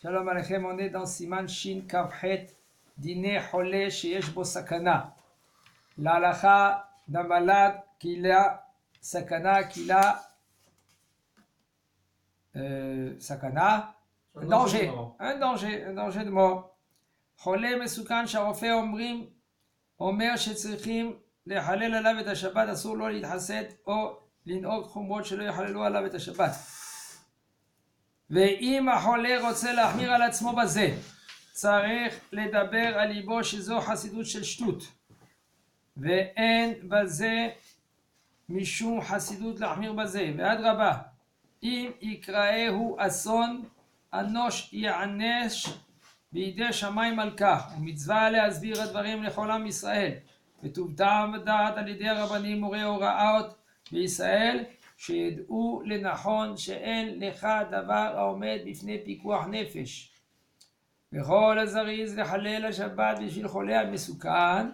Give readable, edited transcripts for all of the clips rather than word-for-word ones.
Shalom Aleichem, on est dans Siman Shin Kavchet, Dine Chole Sheyesh Bo Sakana. La halakha d'un malade qu'il a sakana, sakana, un danger de mort. Chole Mesukan Sharofe Omrim, Omer Shetzrichim, לחלל עליו את השבת, אסור לו להתחסד או לנהוג חומרות שלא יחללו עליו את השבת. ואם החולה רוצה להחמיר על עצמו בזה, צריך לדבר על ליבו שזו חסידות של שטות, ואין בזה משום חסידות להחמיר בזה. ואדרבה, אם יקראהו אסון, אנוש יענש בידי שמיים על כך, ומצווה להסביר הדברים לכל עם ישראל, וטובתם ודעת על ידי הרבנים מורי הוראות בישראל, שידעו לנכון שאין לך דבר העומד בפני פיקוח נפש. וכל הזריז לחלל השבת בשביל חולה המסוכן,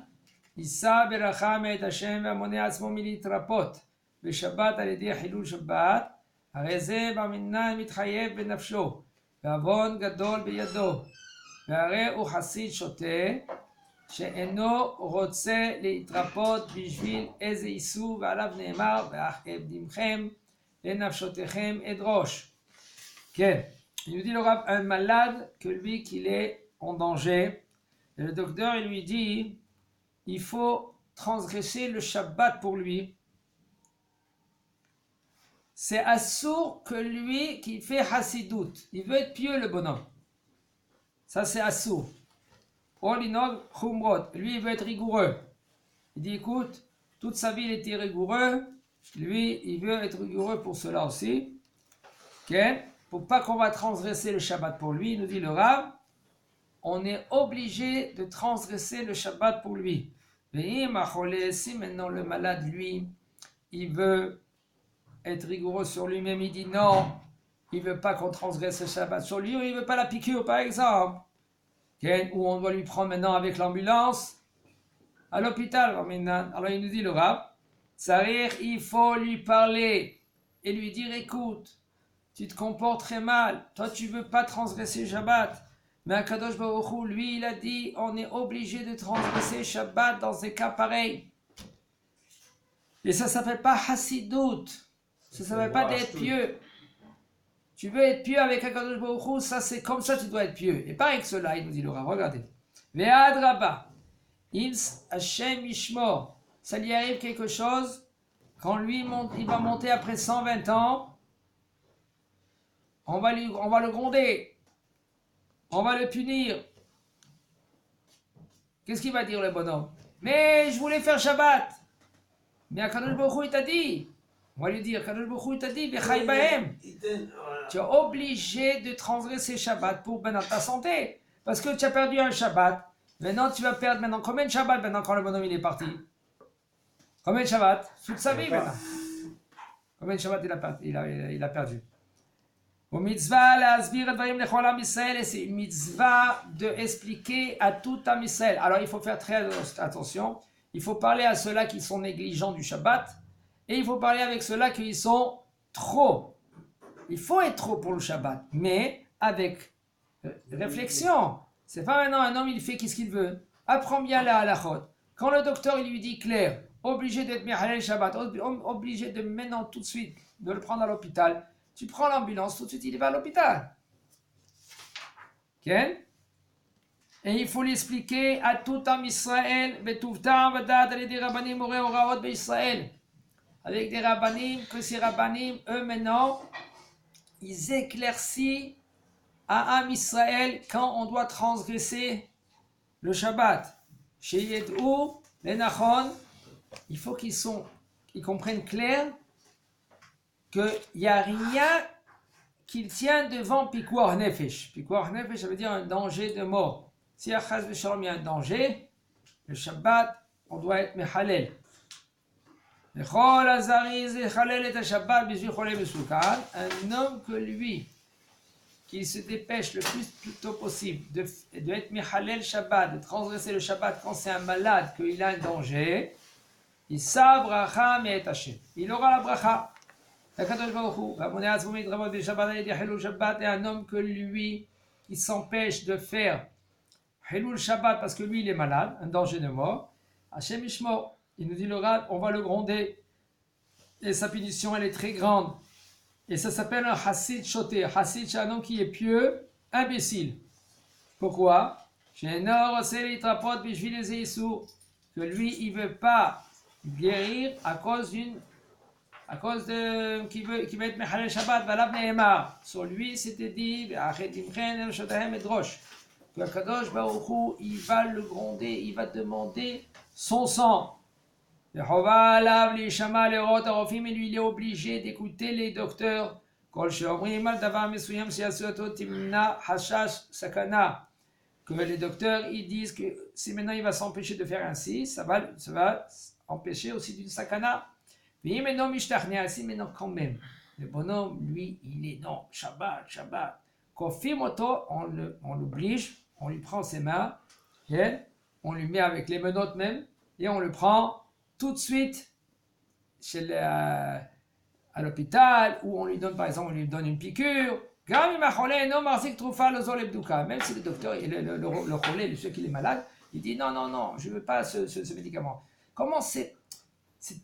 יישא ברכה מאת השם והמונע עצמו מלהתרפות בשבת על ידי חילול שבת, הרי זה במנן מתחייב בנפשו, ועוון גדול בידו, והרי הוא חסיד שוטה, שאינו רוצה להתרפות בשביל איזה איסור, ועליו נאמר, ואקדימכם לנפשותיכם אדרוש. כן, il lui dit le rab, un malade que lui qu'il est en danger, et le docteur il lui dit, il faut transgresser le Shabbat pour lui. C'est assour que lui qui fait Hasidut, il veut être pieux le bonhomme. Ça c'est assour. Olinog Khumrot, lui il veut être rigoureux. Il dit écoute, toute sa vie il était rigoureux, lui il veut être rigoureux pour cela aussi. Okay? Pour pas qu'on va transgresser le Shabbat pour lui, il nous dit le Rav, on est obligé de transgresser le Shabbat pour lui. Mais si maintenant le malade lui, il veut être rigoureux sur lui-même, il dit non, il veut pas qu'on transgresse le Shabbat sur lui, ou il veut pas la piqûre par exemple. Où on doit lui prendre maintenant avec l'ambulance à l'hôpital. Alors il nous dit le Rav, il faut lui parler et lui dire écoute, tu te comportes très mal, toi tu veux pas transgresser Shabbat, mais Akadosh Baruch Hu, lui il a dit on est obligé de transgresser Shabbat dans des cas pareils. Et ça s'appelle pas Hasidut, ça s'appelle pas d'être pieux. Tu veux être pieux avec Akadosh Baruch Hu, ça c'est comme ça tu dois être pieux. Et pas avec cela, il nous dit le Rav, regardez. Ve'ad Rabba, il Hashem Yishmor, ça lui arrive quelque chose, quand lui monte, il va monter après 120 ans, on va le gronder, on va le punir. Qu'est-ce qu'il va dire le bonhomme? Mais je voulais faire Shabbat. Mais Akadosh Baruch Hu il t'a dit. On va lui dire, Kadosh Baruch Hu t'a dit, Bechai Bahem. Tu es obligé de transgresser Shabbat pour ta santé. Parce que tu as perdu un Shabbat. Maintenant, tu vas perdre maintenant combien de Shabbat maintenant quand le bonhomme il est parti? Combien de Shabbat? Toute sa vie maintenant. Combien de Shabbat il a perdu? Au mitzvah, la asbir advarim lechol am Israël, et c'est une mitzvah de expliquer à tout am Israël. Alors il faut faire très attention. Il faut parler à ceux-là qui sont négligents du Shabbat. Et il faut parler avec ceux-là qui sont trop. Il faut être trop pour le Shabbat, mais avec réflexion. C'est pas maintenant un homme, il fait qu'est-ce qu'il veut. Apprends bien la halachot. Quand le docteur il lui dit clair, obligé d'être mihalel Shabbat, obligé de maintenant tout de suite de le prendre à l'hôpital, tu prends l'ambulance, tout de suite il va à l'hôpital. Ok? Et il faut l'expliquer à tout am Israël, betuvtam vadat aledi rabbanim morei horaot beIsraël. Avec des rabbanim, que ces rabbanim, eux maintenant, ils éclaircissent à Am Israël quand on doit transgresser le Shabbat. Chez Yedou, les Nachon, il faut qu'ils comprennent clair qu'il n'y a rien qui tient devant Pikuach Nefesh. Pikuach Nefesh, ça veut dire un danger de mort. Si à Chaz V'Shalom il y a un danger, le Shabbat, on doit être Mehalel. Un homme que lui, qui se dépêche le plus tôt possible de être Mechalel Shabbat, de transgresser le Shabbat quand c'est un malade, qu'il a un danger, il aura la bracha. Et un homme que lui, qui s'empêche de faire Hilul Shabbat parce que lui il est malade, un danger de mort, Hachem Ishmor, il nous dit le Rav, on va le gronder et sa punition elle est très grande. Et ça s'appelle un Hassid Choté. Hassid c'est un homme qui est pieux, imbécile. Pourquoi? Que lui il veut pas guérir à cause de qui va être Mechalel Shabbat, Valav Nehemar. Sur lui c'était dit que Kadosh Baruch Hu, il va le gronder, il va demander son sang. Et lui il est obligé d'écouter les docteurs. Que les docteurs ils disent que si maintenant il va s'empêcher de faire ainsi, ça va empêcher aussi d'une sakana. Mais maintenant si maintenant quand même le bonhomme lui il est non Shabbat on l'oblige, on lui prend ses mains, on lui met avec les menottes même et on le prend tout de suite à l'hôpital où on lui donne par exemple une piqûre. Même si le docteur, le cholé, celui qui est malade, il dit non, je ne veux pas ce médicament. Comment c'est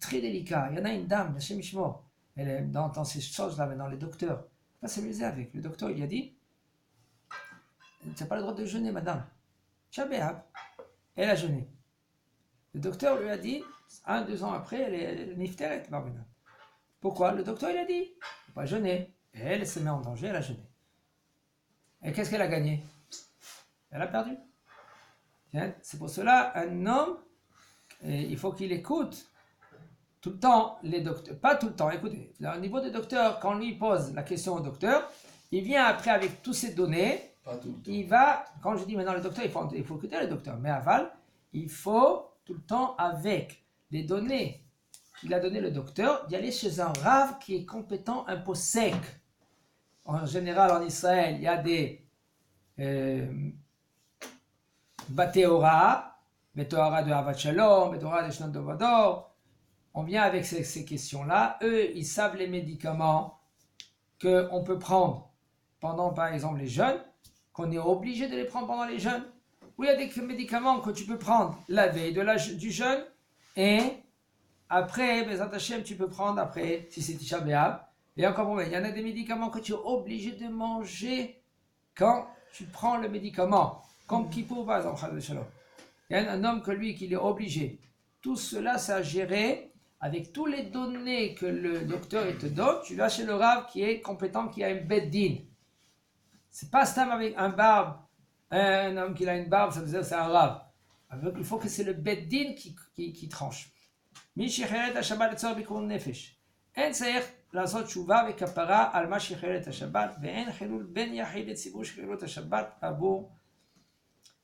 très délicat. Il y en a une dame, chez Mishmor, elle est dans ces choses-là, maintenant, les docteurs, il va s'amuser avec. Le docteur, il a dit, tu n'as pas le droit de jeûner, madame. Tchabéab, elle a jeûné. Le docteur lui a dit, 1-2 ans après, elle est nifteret, Barbena. Pourquoi? Le docteur, il a dit, il ne faut pas jeûner. Et elle se met en danger, elle a jeûné. Et qu'est-ce qu'elle a gagné? Elle a perdu. Tiens, c'est pour cela, un homme, il faut qu'il écoute tout le temps les docteurs. Pas tout le temps, écoutez. Au niveau des docteurs, quand lui pose la question au docteur, il vient après avec toutes ces données. Il va, quand je dis maintenant le docteur, il faut écouter le docteur. Mais aval, il faut tout le temps avec les données qu'il a donné le docteur, d'y aller chez un rave qui est compétent, un peu sec. En général, en Israël, il y a des Batéora, Betora de Havat Shalom, Betora de Shnat Dovador. On vient avec ces questions-là. Eux, ils savent les médicaments qu'on peut prendre pendant, par exemple, les jeûnes, qu'on est obligé de les prendre pendant les jeûnes. Ou il y a des médicaments que tu peux prendre la veille du jeûne et après, Bezat Hashem, tu peux prendre après, si c'est Tisha B'Av. Et encore, il y en a des médicaments que tu es obligé de manger quand tu prends le médicament. Comme Kippour, par exemple, il y a un homme que lui, qu'il est obligé. Tout cela, c'est à gérer avec toutes les données que le docteur te donne. Tu vas chez le Rav qui est compétent, qui a une beddin. C'est pas stam avec un barbe. Un homme qui a une barbe, ça veut dire c'est un Rav. Il faut que c'est le beddin qui tranche. מי שחרר את השבת לצורך ביקור נפש. אין צריך לעשות תשובה וכפרה על מה שחרר את השבת, ואין חילול בין יחיד לציבור שחררו את השבת עבור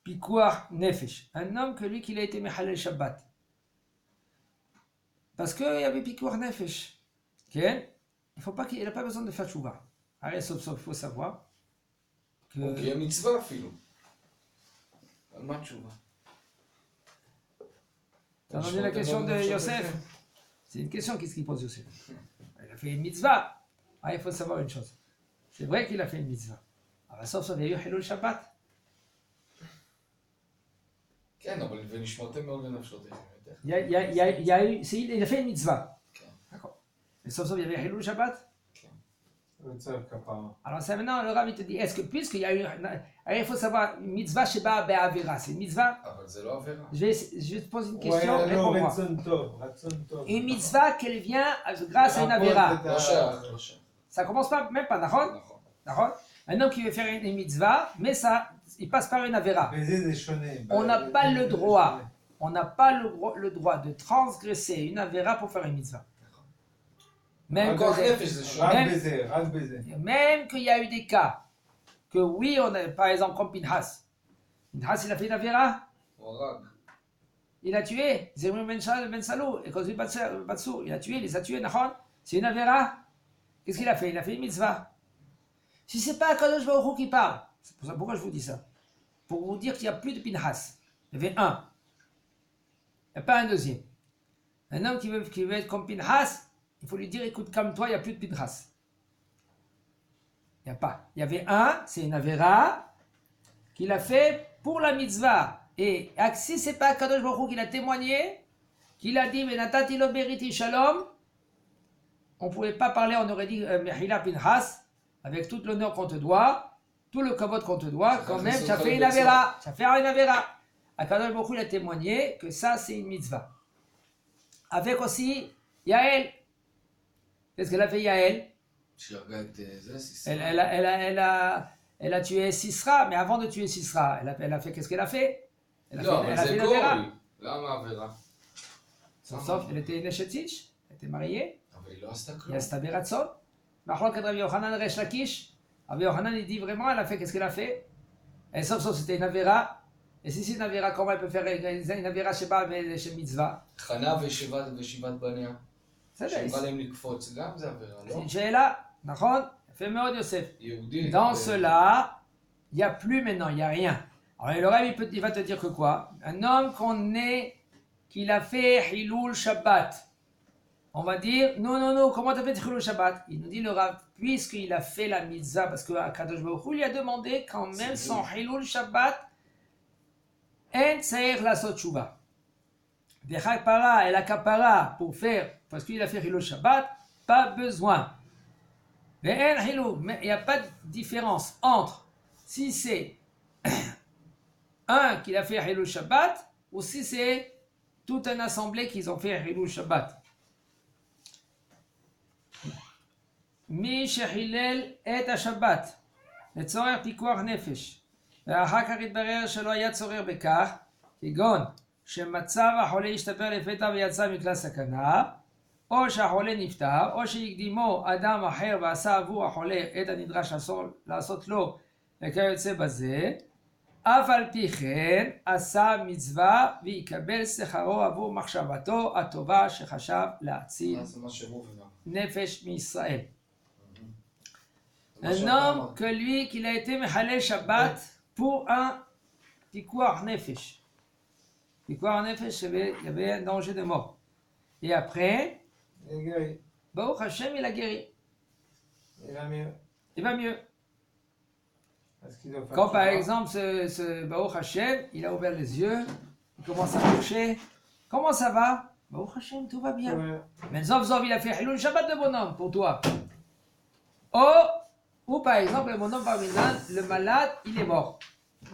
פיקוח נפש. Un homme que lui qu'il a été מחלל שבת. Parce qu'il y avait פיקוח נפש. כן? Il n'a pas besoin de faire תשובה. הרי סוף סוף il faut savoir que... כי היא מצווה אפילו. על מה תשובה? Tu as entendu la question de Yosef? C'est une question qu'est-ce qu'il pose Yosef. Il a fait une mitzvah. Ah, il faut savoir une chose. C'est vrai qu'il a fait une mitzvah. Alors, sauf il y a eu Hilul Shabbat. כן, אבל ונשמרתם מאוד לנפשותיכם. Il a fait une mitzvah. D'accord. Mais sauf il y avait Hilul Shabbat. Alors ça maintenant le Rav il te dit, est-ce que puisqu'il y a eu... Alors, il faut savoir, mitzvah sheba be'avera, c'est une mitzvah. Je vais te poser une question, réponds-moi. Une mitzvah qu'elle vient grâce à une avera. Ça commence pas, même pas, d'accord? Un homme qui veut faire une mitzvah, mais ça, il passe par une avera. On n'a pas le droit, le droit de transgresser une avera pour faire une mitzvah. Même qu'il y a eu des cas que oui, on a, par exemple comme Pinhas. Pinhas, il a fait une avéra. Il a tué Zérim Ben Salou et Kozvi Batsou. Il a tué, il les a tués, c'est une avéra. Qu'est-ce qu'il a fait? Il a fait une mitzvah. Si c'est pas Kadosh Baruch Hu qui parle, c'est pour ça pourquoi je vous dis ça. Pour vous dire qu'il n'y a plus de Pinhas. Il y avait un. Il n'y a pas un deuxième. Un homme qui veut être comme Pinhas, il faut lui dire, écoute, comme toi, il n'y a plus de Pinhas. Il n'y a pas. Il y avait un, c'est une Avera, qu'il a fait pour la mitzvah. Et si ce n'est pas Kadosh Baruch Hu qui l'a témoigné, qu'il a dit Venatati lo beriti shalom, on ne pouvait pas parler, on aurait dit Mechila Pinchas, avec tout l'honneur qu'on te doit, tout le kavod qu'on te doit, quand même, tu as fait une avera. Tu as fait une avera. Kadosh Baruch Hu il a témoigné que ça c'est une mitzvah. Avec aussi Yael. Qu'est-ce qu'elle a fait Yael? Elle a tué Sisra, mais avant de tuer Sisra, elle a fait qu'est-ce qu'elle a fait? Elle a fait une avera. Sauf elle était Neshetich, elle était mariée. Il y a Staberatson. Machlok et Rabbi Yochanan Resh Lakish. Rabbi Yochanan il dit vraiment, elle a fait qu'est-ce qu'elle a fait? Et sauf c'était une avera. Et si c'est une avera, comment elle peut faire une avera chez mitzvah? Chana ושבעת בניה. C'est להם לקפוץ, גם זה עבירה, לא? une שאלה, נכון? יפה מאוד Yosef. יהודי. Dans cela, il n'y a plus maintenant, il n'y a rien. Alors le Rav, il va te dire que quoi? Un homme qu'il a fait Hilul Shabbat. On va dire, non, comment tu as fait Hilul Shabbat? Il nous dit le Rav, puisqu'il a fait la mitzvah, parce que Kadosh Baruch Hu lui a demandé quand même son Hilul Shabbat, En Tsair la Sot-Shuva. Des Chakpara et la Kapara pour faire, parce qu'il a fait Hilul Shabbat, pas besoin. Mais il n'y a pas de différence entre si c'est un qui a fait Hilul Shabbat ou si c'est toute une assemblée qui ont fait Hilul Shabbat. Mi shehilel et השבת לצורך פיקוח נפש ואחר כך התברר שלא היה צורך בכך כגון שמצב החולה השתפר לפתע ויצא מכלל סכנה או שהחולה נפטר או שהקדימו אדם אחר ועשה עבור החולה את הנדרש לעשות לו וכיוצא בזה אף על פי כן עשה מצווה ויקבל שכרו עבור מחשבתו הטובה שחשב להציל נפש מישראל. Un homme que lui, qu'il a été Mechalel Shabbat pour un Pikuach Nefesh. Pikuach Nefesh, il y avait un danger de mort. Et après, Baruch Hashem, il a guéri. Il va mieux. Quand par exemple, ce Baruch Hashem, il a ouvert les yeux, il commence à marcher. Comment ça va? Baruch Hashem, tout va bien. Mais Zov, il a fait Hilul Shabbat de bonhomme pour toi. Ou par exemple, le bonhomme Barminan, le malade, il est mort.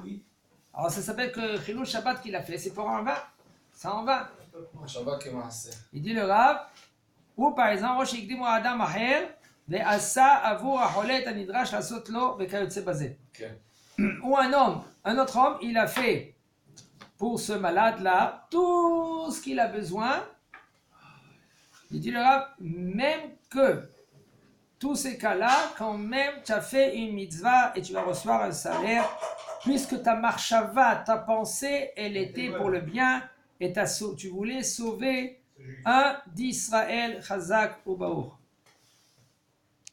Oui. Alors ça s'appelle que Hilul Shabbat qu'il a fait, c'est pour en vain. Ça en va. Il dit le Rav, ou par exemple, Rosh Yikdimu Adam Aher, Ve'asa Avur Aholet Anidrash Lasot Lo Ve'kayotse Bazé. Ou un autre homme, il a fait pour ce malade-là tout ce qu'il a besoin. Il dit le Rav, même que tous ces cas-là, quand même, tu as fait une mitzvah et tu vas recevoir un salaire, puisque ta marshava, ta pensée, elle était pour le bien et tu voulais sauver un d'Israël, Chazak ou Baour.